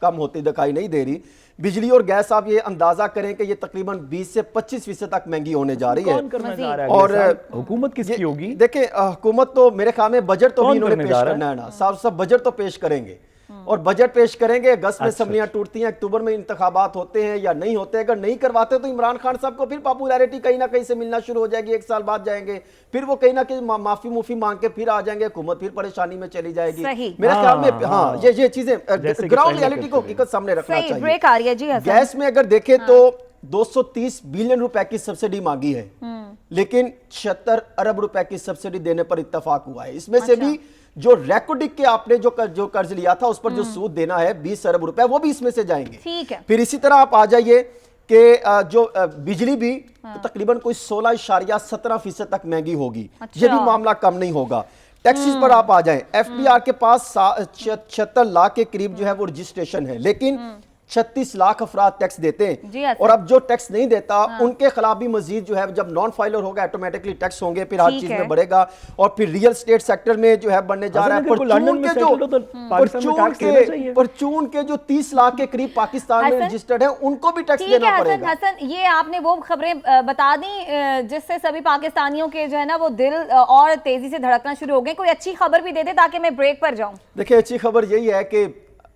कम होती दिखाई नहीं दे रही। बिजली और गैस आप ये अंदाजा करें कि ये तकरीबन 20 से 25% तक महंगी होने जा रही है। कौन करने जा रहा है और अगले साल? हुकूमत किसकी होगी? देखिए, हुकूमत तो मेरे ख्याल में बजट तो कौन भी इन्होंने करने पेश जा रहा करना है ना, सब बजट तो पेश करेंगे। और बजट पेश करेंगे, अगस्त में असम्बलियां टूटती हैं, अक्टूबर में इंतखाबात होते हैं या नहीं होते। अगर नहीं करवाते तो इमरान खान साहब को फिर पॉपुलैरिटी कहीं ना कहीं से मिलना शुरू हो जाएगी। 1 साल बाद जाएंगे, फिर वो कहीं ना कहीं माफी मुफी मांग के फिर आ जाएंगे, हुकूमत फिर परेशानी में चली जाएगी। मेरे ख्याल में हाँ, ये चीजें ग्राउंड रियलिटी को हकीकत सामने रखना चाहिए। ब्रेक आ रही है जी हसन। गैस में अगर देखें तो 230 बिलियन रुपए की सब्सिडी मांगी है, लेकिन 76 अरब रुपए की सब्सिडी देने पर इत्तेफाक हुआ है। इसमें से भी जो रेकॉर्डिक के आपने जो कर्ज लिया था उस पर जो सूद देना है 20 अरब रुपए, वो भी इसमें से जाएंगे। ठीक है। फिर इसी तरह आप आ जाइए कि जो बिजली भी तो तकरीबन कोई 16.17% तक महंगी होगी। ये भी मामला कम नहीं होगा। टैक्सेस पर आप आ जाएं, एफबीआर के पास 76 लाख के करीब जो है वो रजिस्ट्रेशन है, लेकिन 36 लाख अफराद टैक्स देते जी हैं। हसन। और अब जो टैक्स नहीं देता उनके खिलाफ भी मजीद जो है, जब नॉन फाइलर होगा ऑटोमेटिकली टैक्स होंगे, फिर हर ठीक चीज है। में बढ़ेगा। और फिर रियल स्टेट सेक्टर में जो है बढ़ने जा रहा है। परचून के जो 30 लाख के करीब पाकिस्तान में हसन? रजिस्टर्ड है, उनको भी टैक्स ठीक है देना हसन, पड़ेगा। हसन ये आपने वो खबरें बता दी जिससे सभी पाकिस्तानियों के जो है ना वो दिल और तेजी से धड़कना शुरू हो गए। कोई अच्छी खबर भी दे दे ताकि मैं ब्रेक पर जाऊं। देखिए, अच्छी खबर यही है कि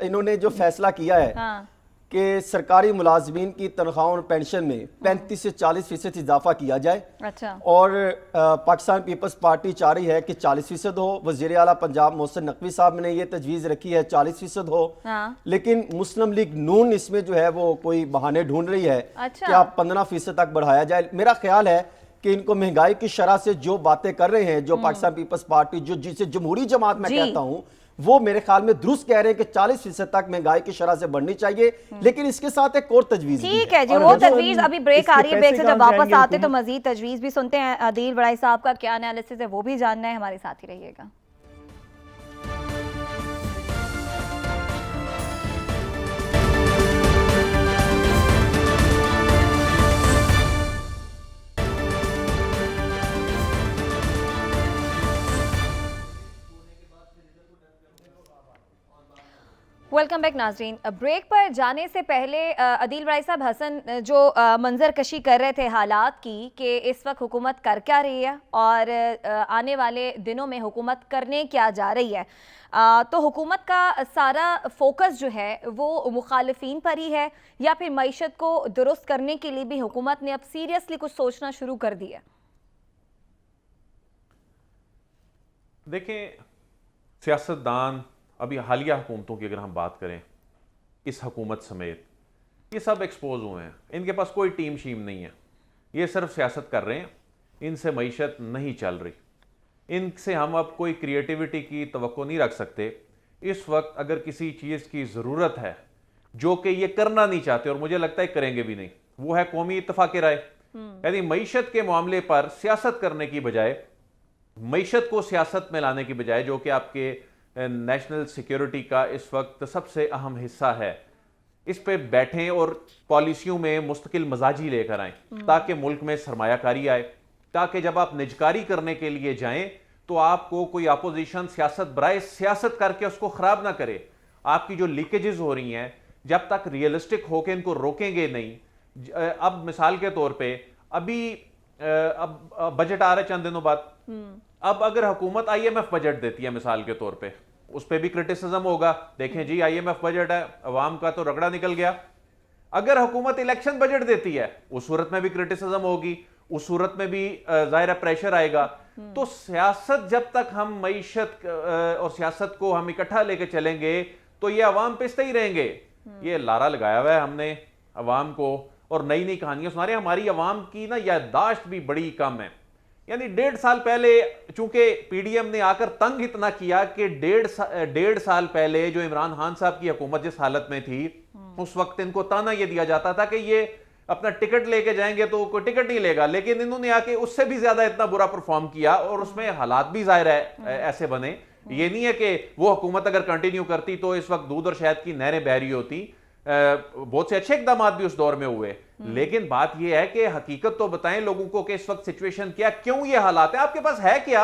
इन्होंने जो फैसला किया है हाँ। कि सरकारी मुलाजमीन की तनख्वाहों और पेंशन में 35 से 40% इजाफा किया जाए। अच्छा। और पाकिस्तान पीपल्स पार्टी चाह रही है कि 40% हो। वज़ीर आला पंजाब मोहसिन नकवी साहब ने ये तजवीज़ रखी है 40% हो। हाँ। लेकिन मुस्लिम लीग नून इसमें जो है वो कोई बहाने ढूंढ रही है अच्छा। कि आप 15% तक बढ़ाया जाए। मेरा ख्याल है कि इनको महंगाई की शरह से जो बातें कर रहे हैं, जो पाकिस्तान पीपल्स पार्टी, जो जिसे जमहूरी जमात में जी। कहता हूं, वो मेरे ख्याल में दुरुस्त कह रहे हैं कि 40% तक महंगाई की शरह से बढ़नी चाहिए। लेकिन इसके साथ एक और तजवीज भी ठीक है जी, वो तजवीज अभी ब्रेक आ रही है। ब्रेक से जब वापस आते तो मजीद तजवीज भी सुनते हैं। आदिल बड़ाई साहब का क्या एनालिसिस है वो भी जानना है, हमारे साथ ही रहिएगा। वेलकम बैक नाजरीन। ब्रेक पर जाने से पहले आदिल बड़ाई साहब, हसन जो मंजर कशी कर रहे थे हालात की कि इस वक्त हुकूमत कर क्या रही है और आने वाले दिनों में हुकूमत करने क्या जा रही है, तो हुकूमत का सारा फोकस जो है वो मुखालिफिन पर ही है या फिर मईशत को दुरुस्त करने के लिए भी हुकूमत ने अब सीरियसली कुछ सोचना शुरू कर दिया? देखें, सियासतदान अभी हालिया हुकूमतों की अगर हम बात करें, इस हुकूमत समेत ये सब एक्सपोज हुए हैं। इनके पास कोई टीम शीम नहीं है, ये सिर्फ सियासत कर रहे हैं। इनसे मईशत नहीं चल रही, इनसे हम अब कोई क्रिएटिविटी की तवक्को नहीं रख सकते। इस वक्त अगर किसी चीज़ की ज़रूरत है जो कि ये करना नहीं चाहते और मुझे लगता है करेंगे भी नहीं, वो है कौमी इत्तफाक राय। यानी मईशत के मामले पर सियासत करने की बजाय, मईशत को सियासत में लाने की बजाय, जो कि आपके नेशनल सिक्योरिटी का इस वक्त सबसे अहम हिस्सा है, इस पे बैठें और पॉलिसियों में मुस्तकिल मजाजी लेकर आएं ताकि मुल्क में सरमायाकारी आए, ताकि जब आप निजकारी करने के लिए जाएं तो आपको कोई अपोजिशन सियासत बराए सियासत करके उसको खराब ना करे। आपकी जो लीकेजेस हो रही हैं, जब तक रियलिस्टिक होकर इनको रोकेंगे नहीं। अब मिसाल के तौर पे अभी अब बजट आ रहा है चंद दिनों बाद, अब अगर हुकूमत IMF बजट देती है मिसाल के तौर पे, उस पर भी क्रिटिसिज्म होगा, देखें जी IMF बजट है, अवाम का तो रगड़ा निकल गया। अगर हुकूमत इलेक्शन बजट देती है, उस सूरत में भी क्रिटिसिज्म होगी, उस सूरत में भी जाहिर प्रेशर आएगा। तो सियासत, जब तक हम मईशत और सियासत को हम इकट्ठा लेके चलेंगे तो ये अवाम पिसते ही रहेंगे। ये लारा लगाया हुआ है हमने अवाम को और नई नई कहानियां सुना रहे हैं। हमारी अवाम की ना याददाश्त भी बड़ी कम है। यानी 1.5 साल पहले चूंकि PDM ने आकर तंग इतना किया कि 1.5 साल पहले जो इमरान खान साहब की हुकूमत जिस हालत में थी, उस वक्त इनको ताना ये दिया जाता था कि ये अपना टिकट लेके जाएंगे तो कोई टिकट नहीं लेगा, लेकिन इन्होंने आके उससे भी ज्यादा इतना बुरा परफॉर्म किया और उसमें हालात भी जाहिर है ऐसे बने। ये नहीं है कि वो हुकूमत अगर कंटिन्यू करती तो इस वक्त दूध और शहद की नहरें बह रही होती। बहुत से अच्छे इकदाम भी उस दौर में हुए, लेकिन बात यह है कि हकीकत तो बताएं लोगों को कि इस वक्त सिचुएशन क्या, क्यों ये हालात है। आपके पास है क्या?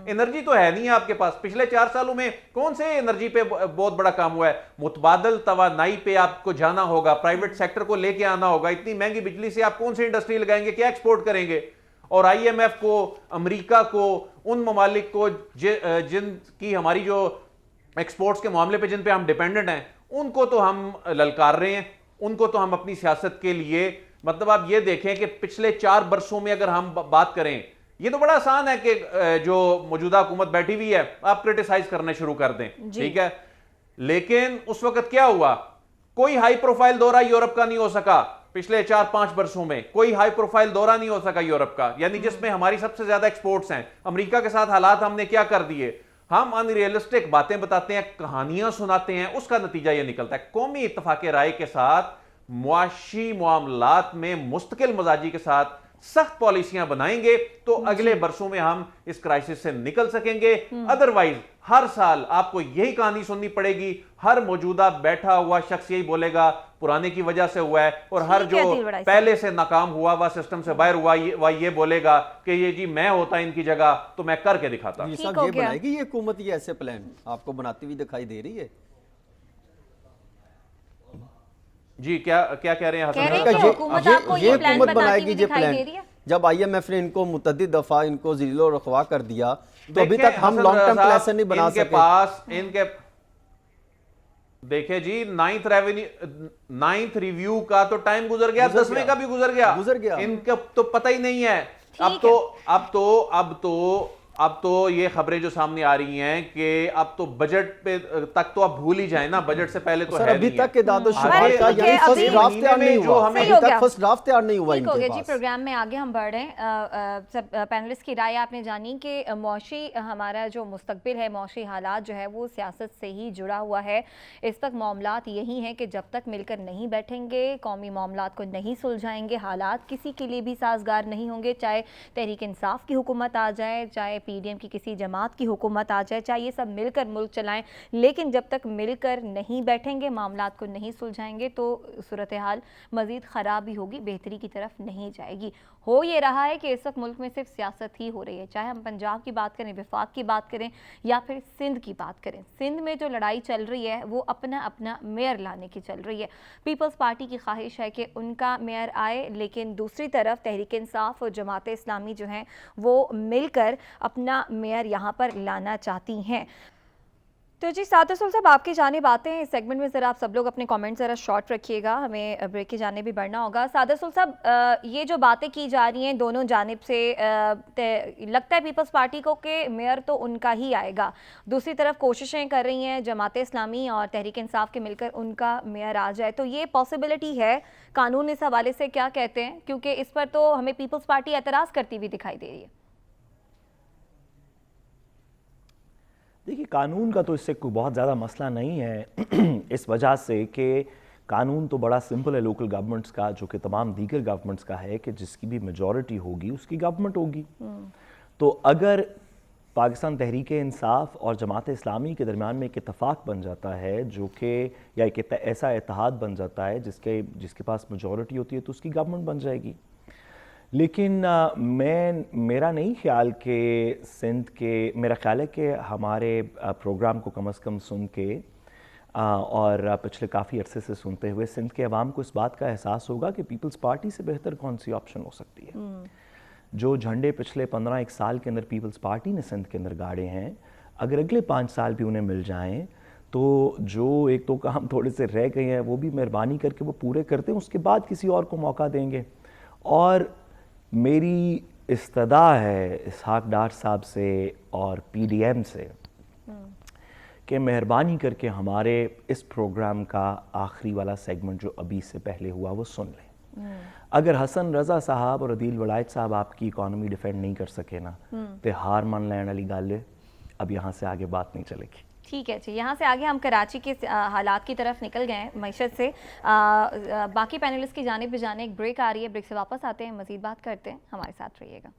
एनर्जी तो है नहीं आपके पास। पिछले 4 सालों में कौन से एनर्जी पे बहुत बड़ा काम हुआ है? मुतबादल तवानाई पे आपको जाना होगा, प्राइवेट सेक्टर को लेके आना होगा। इतनी महंगी बिजली से आप कौन सी इंडस्ट्री लगाएंगे, क्या एक्सपोर्ट करेंगे? और IMF को, अमेरिका को, उन ममालिक को जिनकी हमारी जो एक्सपोर्ट्स के मामले पे जिन पे हम डिपेंडेंट हैं, उनको तो हम ललकार रहे हैं, उनको तो हम अपनी सियासत के लिए, मतलब आप ये देखें कि पिछले 4 बरसों में अगर हम बात करें, ये तो बड़ा आसान है कि जो मौजूदा हुकूमत बैठी हुई है आप क्रिटिसाइज करने शुरू कर दें, ठीक है। लेकिन उस वक्त क्या हुआ? कोई हाई प्रोफाइल दौरा यूरोप का नहीं हो सका। पिछले 4-5 बरसों में कोई हाई प्रोफाइल दौरा नहीं हो सका यूरोप का, यानी जिसमें हमारी सबसे ज्यादा एक्सपोर्ट्स हैं। अमेरिका के साथ हालात हमने क्या कर दिए? हम अनरियलिस्टिक बातें बताते हैं, कहानियां सुनाते हैं, उसका नतीजा यह निकलता है। कौमी इत्तफाक राय के साथ मुआशी मामलात में मुस्तकिल मजाजी के साथ सख्त पॉलिसियां बनाएंगे तो अगले बरसों में हम इस क्राइसिस से निकल सकेंगे। अदरवाइज हर साल आपको यही कहानी सुननी पड़ेगी, हर मौजूदा बैठा हुआ शख्स यही बोलेगा पुराने की वजह से हुआ है, और हर ठीक है, जो दिल बड़ा पहले से नाकाम हुआ वह सिस्टम से बाहर हुआ वह ये बोलेगा कि ये जी मैं होता इनकी जगह तो मैं करके दिखाता। जी ठीक साहब, हो ये गया। बनाएगी ये हुकूमत ये ऐसे प्लान आपको बनाती हुई दिखाई दे रही है? जी क्या क्या कह रहे हैं कह रहे हसन हैं साहब? कि हुकूमत आपको ये प्लान हुकूमत बताती बनाएगी हुई ये दिखाई प्लान। दे रही है। जब IMF ने इनको मुतअद्दिद दफा इनको ज़िलो रखवा कर दिया तो अभी देखें, तक हम हसन लॉन्ग रजा टर्म साहब, प्लान नहीं बना इनके सके। पास इनके देखिए जी, नाइन्थ रिव्यू का तो टाइम गुजर गया, 10वें का भी गुजर गया। इनका तो पता ही नहीं है। अब तो ये खबरें जो सामने आ रही हैं कि अब तो बजट पे तक तो आप भूल ही जाए ना, बजट से पहले तो सर है अभी नहीं तक के दादो है। शुमार ठीक का है, यानी फर्स्ट अभी ड्राफ्ट तैयार नहीं जो हुआ, हमें- अभी सही हो तक गया। फर्स्ट ड्राफ्ट तैयार नहीं हुआ ठीक हो गया इनके जी। पास। प्रोग्राम में आगे हम बढ़ रहे हैं। सब पैनलिस्ट की राय आपने जानी कि मौशी हमारा जो मुस्तकबिल है, मौशी हालात जो है वो सियासत से ही जुड़ा हुआ है। इस वक्त मामलात यही हैं कि जब तक मिलकर नहीं बैठेंगे, कौमी मामलात को नहीं सुलझाएंगे, हालात किसी के लिए भी साजगार नहीं होंगे। चाहे तहरीक इंसाफ की हुकूमत आ जाए, चाहे PDM की किसी जमात की हुकूमत आ जाए, चाहे ये सब मिलकर मुल्क चलाएं, लेकिन जब तक मिलकर नहीं बैठेंगे, मामलात को नहीं सुलझाएंगे तो सूरत हाल मज़ीद ख़राब ही होगी, बेहतरी की तरफ नहीं जाएगी। हो ये रहा है कि इस वक्त मुल्क में सिर्फ सियासत ही हो रही है, चाहे हम पंजाब की बात करें, वफाक की बात करें या फिर सिंध की बात करें। सिंध में जो लड़ाई चल रही है वो अपना अपना मेयर लाने की चल रही है। पीपल्स पार्टी की ख्वाहिश है कि उनका मेयर आए, लेकिन दूसरी तरफ तहरीक इंसाफ और जमात इस्लामी जो हैं वो मिलकर अपना मेयर यहाँ पर लाना चाहती हैं। तो जी साद रसूल साहब, आपकी जानिब आते हैं। इस सेगमेंट में ज़रा आप सब लोग अपने कमेंट ज़रा शॉर्ट रखिएगा, हमें ब्रेक की जानिब भी बढ़ना होगा। साद रसूल साहब, ये जो बातें की जा रही हैं दोनों जानिब से, लगता है पीपल्स पार्टी को कि मेयर तो उनका ही आएगा, दूसरी तरफ कोशिशें कर रही हैं जमात इस्लामी और तहरीक इंसाफ के मिलकर उनका मेयर आ जाए, तो ये पॉसिबिलिटी है? कानून इस हवाले से क्या कहते हैं, क्योंकि इस पर तो हमें पीपल्स पार्टी एतराज़ करती हुई दिखाई दे रही है। देखिए, कानून का तो इससे कोई बहुत ज़्यादा मसला नहीं है इस वजह से कि कानून तो बड़ा सिंपल है लोकल गवर्नमेंट्स का, जो कि तमाम दीगर गवर्नमेंट्स का है कि जिसकी भी मेजॉरिटी होगी उसकी गवर्नमेंट होगी। तो अगर पाकिस्तान तहरीक इंसाफ और जमात इस्लामी के दरमियान में एक इत्तफाक बन जाता है, जो कि या एक ऐसा इत्तेहाद बन जाता है जिसके पास मेजॉरिटी होती है, तो उसकी गवर्नमेंट बन जाएगी। लेकिन मेरा नहीं ख्याल कि सिंध के, मेरा ख्याल है कि हमारे प्रोग्राम को कम से कम सुन के और पिछले काफ़ी अरसे से सुनते हुए सिंध के अवाम को इस बात का एहसास होगा कि पीपल्स पार्टी से बेहतर कौन सी ऑप्शन हो सकती है। जो झंडे पिछले 15-1 साल के अंदर पीपल्स पार्टी ने सिंध के अंदर गाड़े हैं, अगर अगले 5 साल भी उन्हें मिल जाएं तो जो एक दो काम थोड़े से रह गए हैं वो भी मेहरबानी करके वो पूरे करते हैं, उसके बाद किसी और को मौका देंगे। और मेरी इस्तदा है इसहाक डार साहब से और PDM से कि मेहरबानी करके हमारे इस प्रोग्राम का आखिरी वाला सेगमेंट जो अभी से पहले हुआ वो सुन लें। अगर हसन रजा साहब और अदील वलायत साहब आपकी इकॉनमी डिफेंड नहीं कर सके ना, तो हार मान लैंड वाली गल है, अब यहाँ से आगे बात नहीं चलेगी। ठीक है जी, यहाँ से आगे हम कराची के हालात की तरफ निकल गए हैं मईशत से। बाकी पैनलिस्ट की जानिब भी जाने, एक ब्रेक आ रही है, ब्रेक से वापस आते हैं, मज़ीद बात करते हैं, हमारे साथ रहिएगा।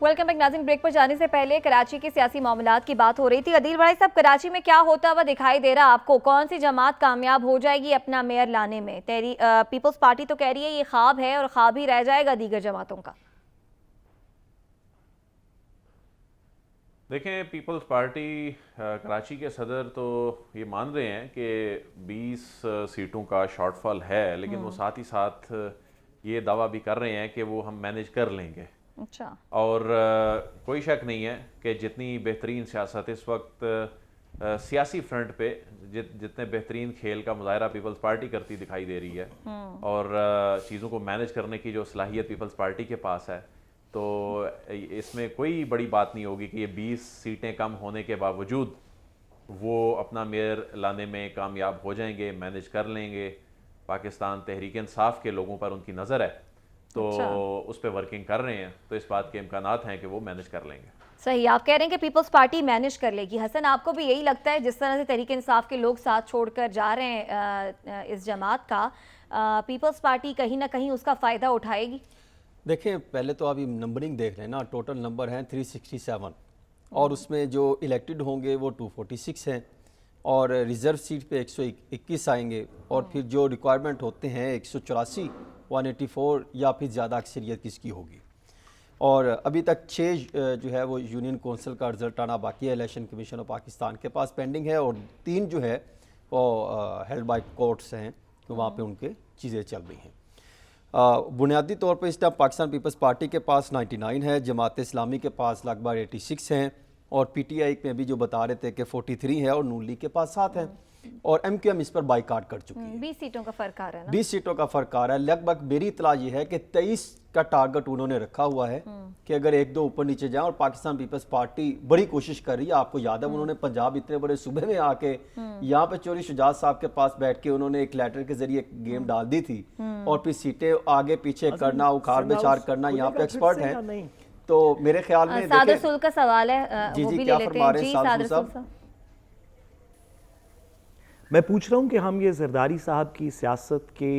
वेलकम बैक नाज़रीन। ब्रेक पर जाने से पहले कराची के सियासी मामलात की बात हो रही थी। अदील भाई साहब, कराची में क्या होता हुआ दिखाई दे रहा आपको? कौन सी जमात कामयाब हो जाएगी अपना मेयर लाने में? पीपल्स पार्टी तो कह रही है ये ख्वाब है और ख्वाब ही रह जाएगा दीगर जमातों का। देखें, पीपल्स पार्टी कराची के सदर तो ये मान रहे हैं कि 20 सीटों का शॉर्टफॉल है, लेकिन वो साथ ही साथ ये दावा भी कर रहे हैं कि वो हम मैनेज कर लेंगे। अच्छा। और कोई शक नहीं है कि जितनी बेहतरीन सियासत इस वक्त सियासी फ्रंट पे जितने बेहतरीन खेल का मुजाहरा पीपल्स पार्टी करती दिखाई दे रही है और चीज़ों को मैनेज करने की जो सलाहियत पीपल्स पार्टी के पास है, तो इसमें कोई बड़ी बात नहीं होगी कि ये 20 सीटें कम होने के बावजूद वो अपना मेयर लाने में कामयाब हो जाएंगे, मैनेज कर लेंगे। पाकिस्तान तहरीक इंसाफ के लोगों पर उनकी नज़र है, तो अच्छा। उस पर वर्किंग कर रहे हैं, तो इस बात के इम्कानात हैं कि वो मैनेज कर लेंगे। सही, आप कह रहे हैं कि पीपल्स पार्टी मैनेज कर लेगी। हसन, आपको भी यही लगता है जिस तरह से तहरीक इंसाफ के लोग साथ छोड़कर जा रहे हैं इस जमात का, पीपल्स पार्टी कहीं ना कहीं उसका फ़ायदा उठाएगी? देखें, पहले तो अभी नंबरिंग देख लें ना, टोटल नंबर हैं 367 और उसमें जो इलेक्टेड होंगे वो 246 हैं और रिज़र्व सीट पे 121 आएंगे और फिर जो रिक्वायरमेंट होते हैं 184, 184 या फिर ज़्यादा अक्सरियत किसकी होगी। और अभी तक 6 जो है वो यूनियन कौंसिल का रिजल्ट आना बाकी है, इलेक्शन कमीशन ऑफ पाकिस्तान के पास पेंडिंग है और 3 जो है वो हेल्ड बाय कोर्ट्स हैं, तो वहाँ पे उनके चीज़ें चल रही हैं। बुनियादी तौर पर इस टाइम पाकिस्तान पीपल्स पार्टी के पास 99 है, जमात इस्लामी के पास लगभग 86 हैं और पीटीआई में भी जो बता रहे थे कि 43 है और नून लीग के पास 7 हैं और एमक्यूएम इस पर बाइकाट कर चुकी है। 20 सीटों का फ़र्क आ रहा है ना? 20 सीटों का फ़र्क आ रहा है। लगभग मेरी इतला ये है कि 23 का टारगेट उन्होंने रखा हुआ है कि अगर 1-2 ऊपर नीचे जाए, और पाकिस्तान पीपल्स पार्टी बड़ी कोशिश कर रही है। आपको याद है उन्होंने पंजाब इतने बड़े सूबे में आके यहाँ पे चौधरी शुजात साहब के पास बैठ के उन्होंने एक लेटर के जरिए गेम डाल दी थी और फिर सीटें आगे पीछे करना, उखाड़ बिछाड़ करना, यहाँ पे एक्सपर्ट हैं। तो मेरे ख्याल में सादर सुल का सवाल है, जी वो जी भी क्या ले लेते फरमा हैं। रहे जी हैं सादर साहब? सुल साहब। मैं पूछ रहा हूँ कि हम ये जरदारी साहब की सियासत के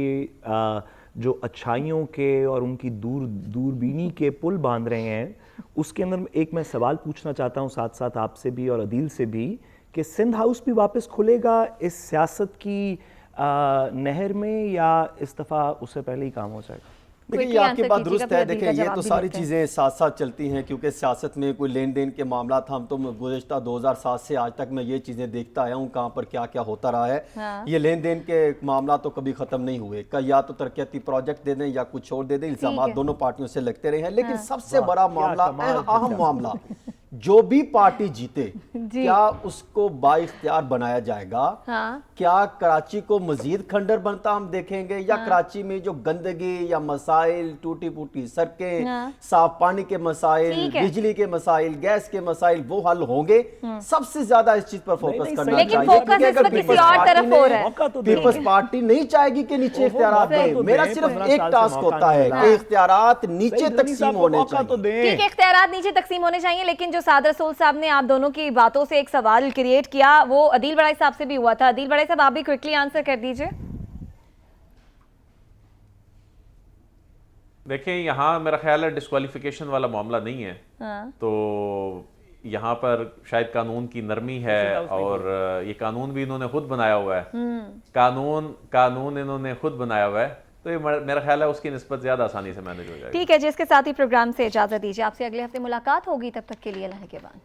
जो अच्छाइयों के और उनकी दूरबीनी के पुल बांध रहे हैं, उसके अंदर एक मैं सवाल पूछना चाहता हूँ साथ साथ आपसे भी और अदील से भी, कि सिंध हाउस भी वापस खुलेगा इस सियासत की नहर में, या इस दफ़ा उससे पहले ही काम हो जाएगा? देखिए, ये Quickly आपकी answer बात कीजिएगा, दुरुस्त फिर है। अदील देखिए, का ये जवाब तो भी सारी लेते हैं। चीज़ें साथ साथ चलती हैं क्योंकि सियासत में कोई लेन देन के मामला था। हम तो गुज़श्ता 2007 से आज तक मैं ये चीज़ें देखता आया हूँ कहाँ पर क्या क्या होता रहा है। हाँ। ये लेन देन के मामला तो कभी ख़त्म नहीं हुए। या तो तरक्याती प्रोजेक्ट दे दें या कुछ और दे दें, इल्ज़ाम है। दोनों पार्टियों से लगते रहे हैं। लेकिन सबसे बड़ा मामला, अहम मामला, जो भी पार्टी जीते क्या उसको बाइख्तियार बनाया जाएगा? हाँ। क्या कराची को मजीद खंडर बनता हम देखेंगे, या कराची में जो गंदगी या मसाइल, टूटी फूटी सड़कें, साफ पानी के मसाइल, ठीक है। बिजली के मसाइल, गैस के मसाइल, वो हल होंगे? सबसे ज्यादा इस चीज पर फोकस करना लेकिन चाहिए। फोकस क्योंकि इस अगर वक्त किसी पीपल्स और पार्टी तरफ हो रहा है। ने- पीपल्स पार्टी नहीं चाहेगी कि नीचे इख्तियारात दें। मेरा सिर्फ 15 एक साल से टास्क मौका होता है नहीं कि इख्तियारात नीचे सईद रनी तकसीम साहब को होने मौका तो चाहिए। दें। ठीक है, इख्तियारात नीचे तकसीम होने चाहिए, लेकिन जो सादर सुल साहब ने आप दोनों की बातों से एक सवाल क्रिएट किया वो अदील बड़ाई साहब से भी हुआ था। अदील बड़ाई साहब, आप भी क्विकली आंसर कर दीजिए। देखिए, यहाँ मेरा ख्याल है डिस्क्वालिफिकेशन वाला मामला नहीं है। हाँ। तो यहाँ पर शायद कानून की नरमी है और ये कानून भी इन्होंने खुद बनाया हुआ है। कानून इन्होंने खुद बनाया हुआ है, तो ये मेरा ख्याल है उसकी निस्बत ज्यादा आसानी से मैनेज हो जाएगी। ठीक है, जिसके साथ ही प्रोग्राम से इजाजत दीजिए। आपसे अगले हफ्ते मुलाकात होगी, तब तक के लिए अल्लाह के बाद।